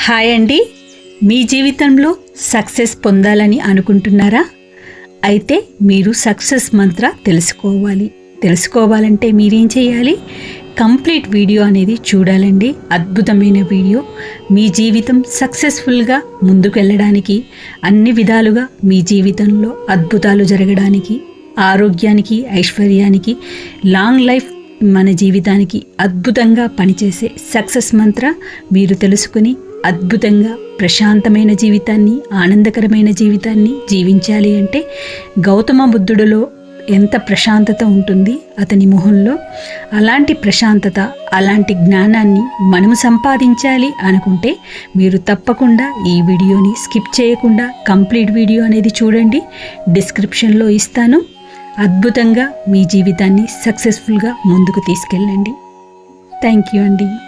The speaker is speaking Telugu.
హాయ్ అండి. మీ జీవితంలో సక్సెస్ పొందాలని అనుకుంటున్నారా? అయితే మీరు సక్సెస్ మంత్ర తెలుసుకోవాలంటే మీరేం చేయాలి? కంప్లీట్ వీడియో అనేది చూడాలండి. అద్భుతమైన వీడియో. మీ జీవితం సక్సెస్ఫుల్గా ముందుకు వెళ్ళడానికి, అన్ని విధాలుగా మీ జీవితంలో అద్భుతాలు జరగడానికి, ఆరోగ్యానికి, ఐశ్వర్యానికి, లాంగ్ లైఫ్ మన జీవితానికి అద్భుతంగా పనిచేసే సక్సెస్ మంత్ర మీరు తెలుసుకుని అద్భుతంగా ప్రశాంతమైన జీవితాన్ని, ఆనందకరమైన జీవితాన్ని జీవించాలి అంటే గౌతమ బుద్ధుడిలో ఎంత ప్రశాంతత ఉంటుంది అతని మొహంలో, అలాంటి ప్రశాంతత, అలాంటి జ్ఞానాన్ని మనము సంపాదించాలి అనుకుంటే మీరు తప్పకుండా ఈ వీడియోని స్కిప్ చేయకుండా కంప్లీట్ వీడియో అనేది చూడండి. డిస్క్రిప్షన్లో ఇస్తాను. అద్భుతంగా మీ జీవితాన్ని సక్సెస్ఫుల్గా ముందుకు తీసుకెళ్ళండి. థ్యాంక్ యూ అండి.